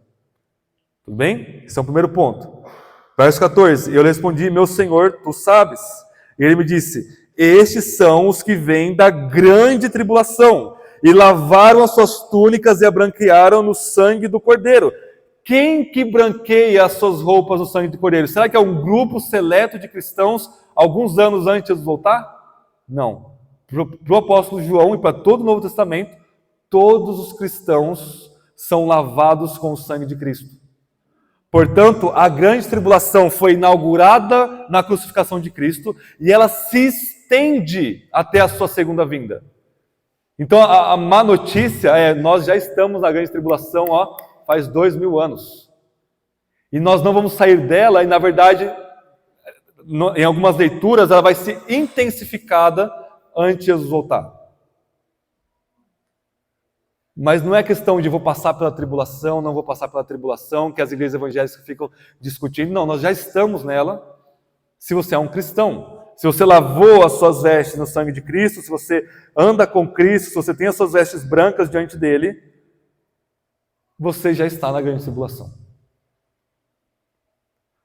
Tudo bem? Esse é o primeiro ponto. Verso 14. Eu lhe respondi: meu Senhor, tu sabes. E ele me disse: estes são os que vêm da grande tribulação e lavaram as suas túnicas e a branquearam no sangue do Cordeiro. Quem que branqueia as suas roupas no sangue do Cordeiro? Será que é um grupo seleto de cristãos alguns anos antes de Jesus voltar? Não. Para o apóstolo João e para todo o Novo Testamento, todos os cristãos são lavados com o sangue de Cristo. Portanto, a grande tribulação foi inaugurada na crucificação de Cristo e ela se estende até a sua segunda vinda. Então, a má notícia é: nós já estamos na grande tribulação, faz 2000 anos. E nós não vamos sair dela, e na verdade, em algumas leituras, ela vai ser intensificada antes de Jesus voltar. Mas não é questão de vou passar pela tribulação, não vou passar pela tribulação, que as igrejas evangélicas ficam discutindo. Não, nós já estamos nela, se você é um cristão. Se você lavou as suas vestes no sangue de Cristo, se você anda com Cristo, se você tem as suas vestes brancas diante dele, você já está na grande tribulação.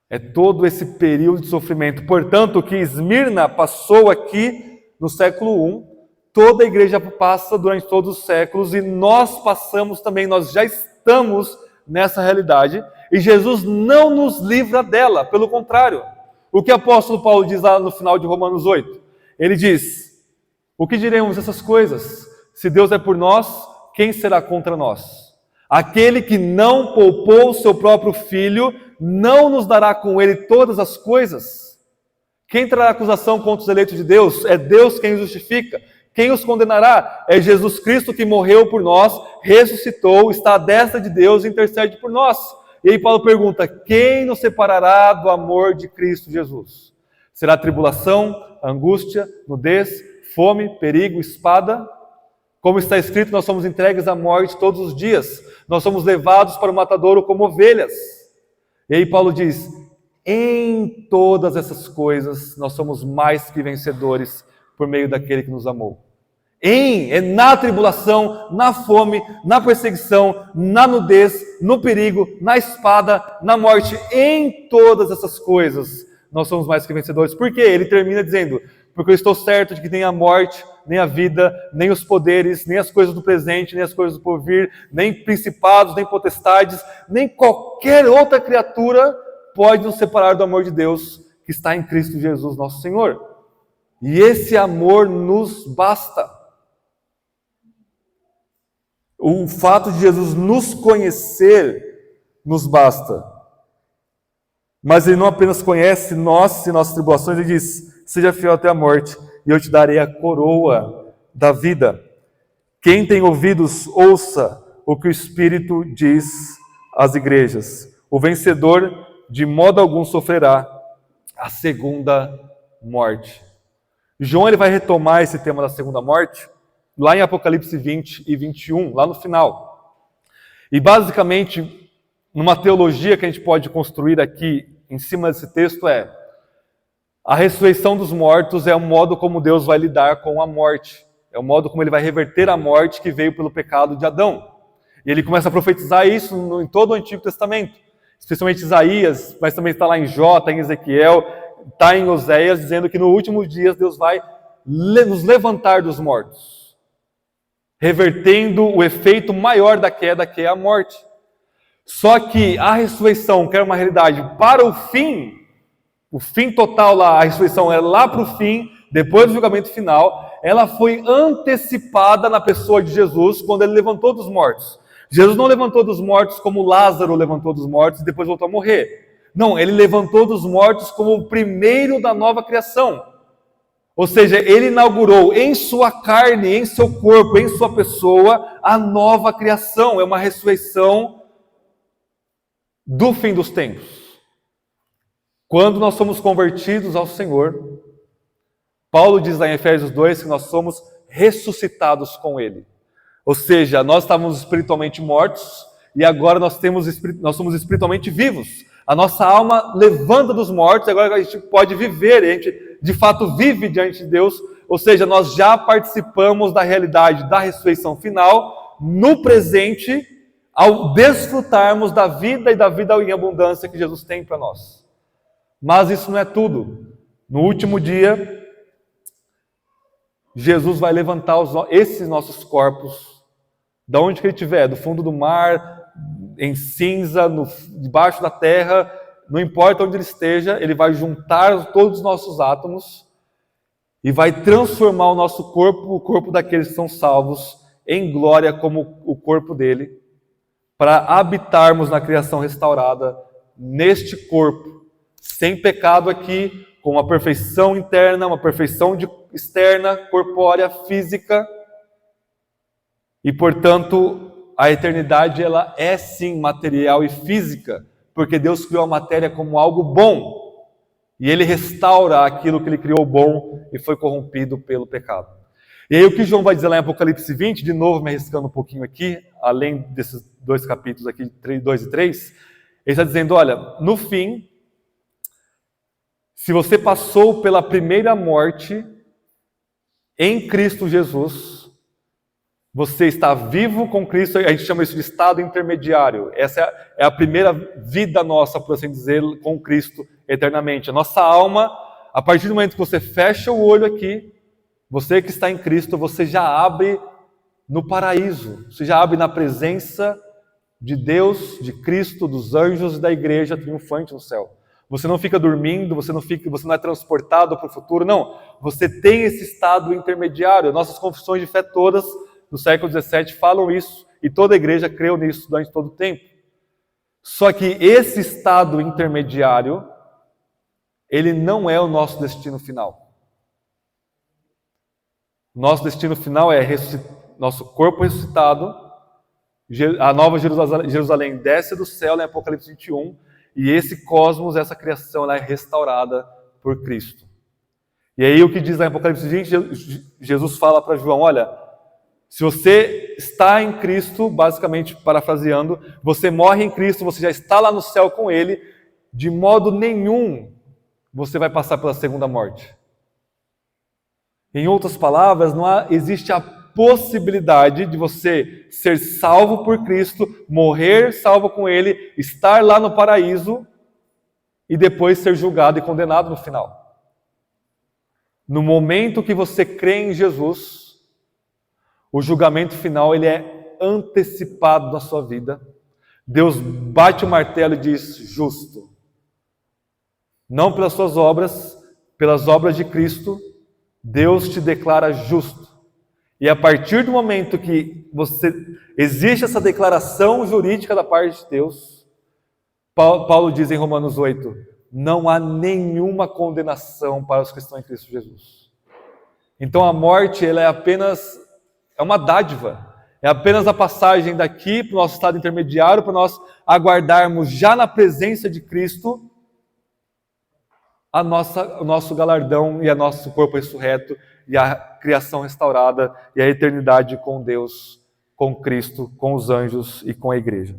É todo esse período de sofrimento. Portanto, o que Esmirna passou aqui no século I, toda a igreja passa durante todos os séculos, e nós passamos também, nós já estamos nessa realidade, e Jesus não nos livra dela, pelo contrário. O que o apóstolo Paulo diz lá no final de Romanos 8? Ele diz: o que diremos dessas coisas? Se Deus é por nós, quem será contra nós? Aquele que não poupou o seu próprio filho, não nos dará com ele todas as coisas? Quem trará acusação contra os eleitos de Deus? É Deus quem os justifica. Quem os condenará? É Jesus Cristo que morreu por nós, ressuscitou, está à destra de Deus e intercede por nós. E aí Paulo pergunta: quem nos separará do amor de Cristo Jesus? Será tribulação, angústia, nudez, fome, perigo, espada? Como está escrito, nós somos entregues à morte todos os dias. Nós somos levados para o matadouro como ovelhas. E aí Paulo diz: em todas essas coisas nós somos mais que vencedores por meio daquele que nos amou. Na tribulação, na fome, na perseguição, na nudez, no perigo, na espada, na morte, em todas essas coisas nós somos mais que vencedores. Por quê? Ele termina dizendo: porque eu estou certo de que nem a morte, nem a vida, nem os poderes, nem as coisas do presente, nem as coisas do porvir, nem principados, nem potestades, nem qualquer outra criatura pode nos separar do amor de Deus que está em Cristo Jesus, nosso Senhor. E esse amor nos basta. O fato de Jesus nos conhecer nos basta. Mas ele não apenas conhece nós e nossas tribulações, ele diz: seja fiel até a morte, e eu te darei a coroa da vida. Quem tem ouvidos, ouça o que o Espírito diz às igrejas. O vencedor de modo algum sofrerá a segunda morte. João ele vai retomar esse tema da segunda morte lá em Apocalipse 20 e 21, lá no final. E basicamente, numa teologia que a gente pode construir aqui em cima desse texto a ressurreição dos mortos é o modo como Deus vai lidar com a morte. É o modo como ele vai reverter a morte que veio pelo pecado de Adão. E ele começa a profetizar isso em todo o Antigo Testamento. Especialmente Isaías, mas também está lá em Jó, está em Ezequiel, está em Oséias, dizendo que no último dia Deus vai nos levantar dos mortos, revertendo o efeito maior da queda, que é a morte. Só que a ressurreição, que era uma realidade para o fim total lá, a ressurreição é lá para o fim, depois do julgamento final, ela foi antecipada na pessoa de Jesus, quando ele levantou dos mortos. Jesus não levantou dos mortos como Lázaro levantou dos mortos e depois voltou a morrer. Não, ele levantou dos mortos como o primeiro da nova criação. Ou seja, ele inaugurou em sua carne, em seu corpo, em sua pessoa, a nova criação. É uma ressurreição do fim dos tempos. Quando nós somos convertidos ao Senhor, Paulo diz lá em Efésios 2 que nós somos ressuscitados com Ele. Ou seja, nós estávamos espiritualmente mortos e agora nós somos espiritualmente vivos. A nossa alma levanta dos mortos, agora a gente pode viver, a gente de fato vive diante de Deus. Ou seja, nós já participamos da realidade da ressurreição final no presente, ao desfrutarmos da vida e da vida em abundância que Jesus tem para nós. Mas isso não é tudo. No último dia, Jesus vai levantar esses nossos corpos, da onde que ele estiver, do fundo do mar, em cinza, debaixo da terra, não importa onde ele esteja, ele vai juntar todos os nossos átomos e vai transformar o nosso corpo, o corpo daqueles que são salvos, em glória como o corpo dele, para habitarmos na criação restaurada, neste corpo, sem pecado aqui, com uma perfeição interna, uma perfeição externa, corpórea, física. E, portanto, a eternidade ela é sim material e física, porque Deus criou a matéria como algo bom. E Ele restaura aquilo que Ele criou bom e foi corrompido pelo pecado. E aí o que João vai dizer lá em Apocalipse 20, de novo me arriscando um pouquinho aqui, além desses 2 capítulos aqui, 2 e 3, ele está dizendo, olha, no fim, se você passou pela primeira morte em Cristo Jesus, você está vivo com Cristo, a gente chama isso de estado intermediário. Essa é a primeira vida nossa, por assim dizer, com Cristo eternamente. A nossa alma, a partir do momento que você fecha o olho aqui, você que está em Cristo, você já abre no paraíso, você já abre na presença de Deus, de Cristo, dos anjos e da igreja triunfante no céu. Você não fica dormindo, você não é transportado para o futuro, não. Você tem esse estado intermediário. Nossas confissões de fé todas do século XVII falam isso, e toda a igreja creu nisso durante todo o tempo. Só que esse estado intermediário, ele não é o nosso destino final. Nosso destino final é nosso corpo ressuscitado, a nova Jerusalém desce do céu em Apocalipse 21, e esse cosmos, essa criação, ela é restaurada por Cristo. E aí o que diz lá em Apocalipse 20, Jesus fala para João, olha, se você está em Cristo, basicamente parafraseando, você morre em Cristo, você já está lá no céu com Ele, de modo nenhum você vai passar pela segunda morte. Em outras palavras, existe a possibilidade de você ser salvo por Cristo, morrer salvo com Ele, estar lá no paraíso e depois ser julgado e condenado no final. No momento que você crê em Jesus, o julgamento final ele é antecipado na sua vida. Deus bate o martelo e diz, justo. Não pelas suas obras, pelas obras de Cristo, Deus te declara justo. E a partir do momento que existe essa declaração jurídica da parte de Deus, Paulo diz em Romanos 8, não há nenhuma condenação para os que estão em Cristo Jesus. Então a morte ela é uma dádiva, é apenas a passagem daqui para o nosso estado intermediário, para nós aguardarmos já na presença de Cristo o nosso galardão e o nosso corpo ressurreto e a criação restaurada e a eternidade com Deus, com Cristo, com os anjos e com a igreja.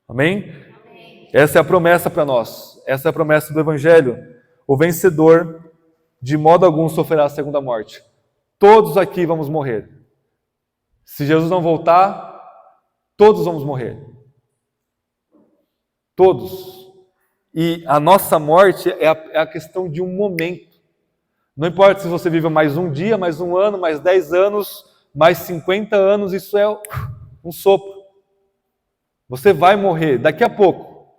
Amém? Essa é a promessa para nós, essa é a promessa do Evangelho. O vencedor de modo algum sofrerá a segunda morte. Todos aqui vamos morrer. Se Jesus não voltar, todos vamos morrer. Todos. E a nossa morte é a questão de um momento. Não importa se você vive mais um dia, mais um ano, mais 10 anos, mais 50 anos, isso é um sopro. Você vai morrer daqui a pouco.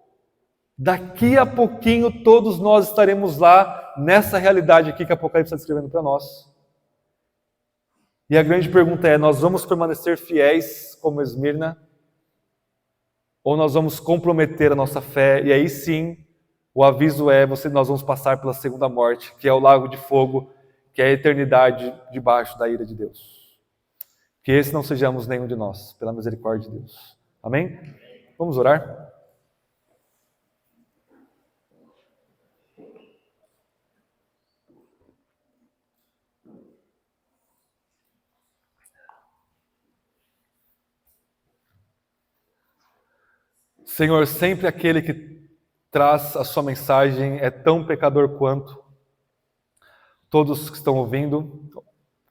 Daqui a pouquinho todos nós estaremos lá nessa realidade aqui que a Apocalipse está descrevendo para nós. E a grande pergunta é, nós vamos permanecer fiéis como Esmirna? Ou nós vamos comprometer a nossa fé? E aí sim, o aviso é, nós vamos passar pela segunda morte, que é o lago de fogo, que é a eternidade debaixo da ira de Deus. Que esse não sejamos nenhum de nós, pela misericórdia de Deus. Amém? Vamos orar? Senhor, sempre aquele que traz a sua mensagem é tão pecador quanto todos que estão ouvindo,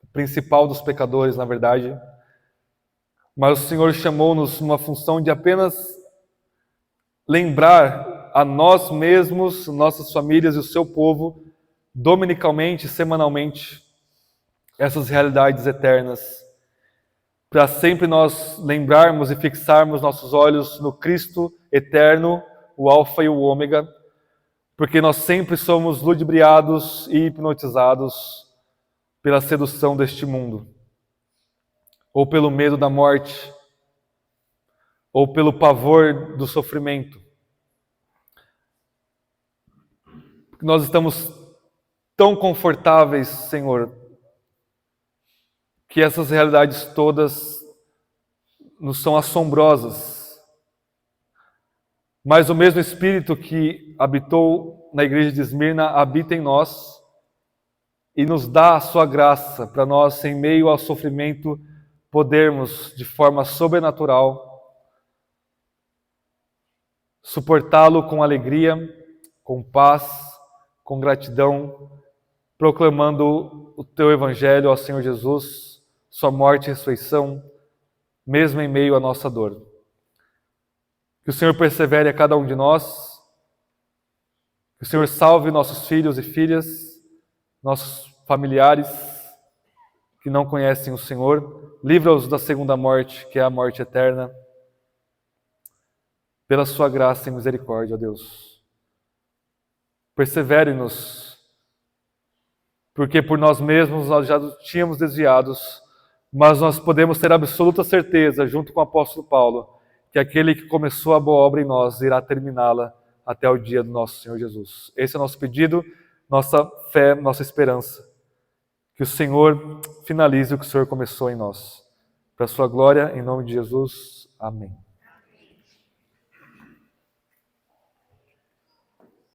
o principal dos pecadores, na verdade. Mas o Senhor chamou-nos numa função de apenas lembrar a nós mesmos, nossas famílias e o seu povo, dominicalmente, semanalmente, essas realidades eternas, para sempre nós lembrarmos e fixarmos nossos olhos no Cristo eterno, o Alfa e o Ômega, porque nós sempre somos ludibriados e hipnotizados pela sedução deste mundo, ou pelo medo da morte, ou pelo pavor do sofrimento. Nós estamos tão confortáveis, Senhor, que essas realidades todas nos são assombrosas. Mas o mesmo Espírito que habitou na igreja de Esmirna habita em nós e nos dá a sua graça para nós, em meio ao sofrimento, podermos, de forma sobrenatural, suportá-lo com alegria, com paz, com gratidão, proclamando o teu evangelho ao Senhor Jesus, sua morte e ressurreição, mesmo em meio à nossa dor. Que o Senhor persevere a cada um de nós, que o Senhor salve nossos filhos e filhas, nossos familiares que não conhecem o Senhor, livra-os da segunda morte, que é a morte eterna, pela sua graça e misericórdia, ó Deus. Persevere-nos, porque por nós mesmos nós já tínhamos desviados, mas nós podemos ter absoluta certeza, junto com o apóstolo Paulo, que aquele que começou a boa obra em nós irá terminá-la até o dia do nosso Senhor Jesus. Esse é o nosso pedido, nossa fé, nossa esperança. Que o Senhor finalize o que o Senhor começou em nós. Para a sua glória, em nome de Jesus. Amém.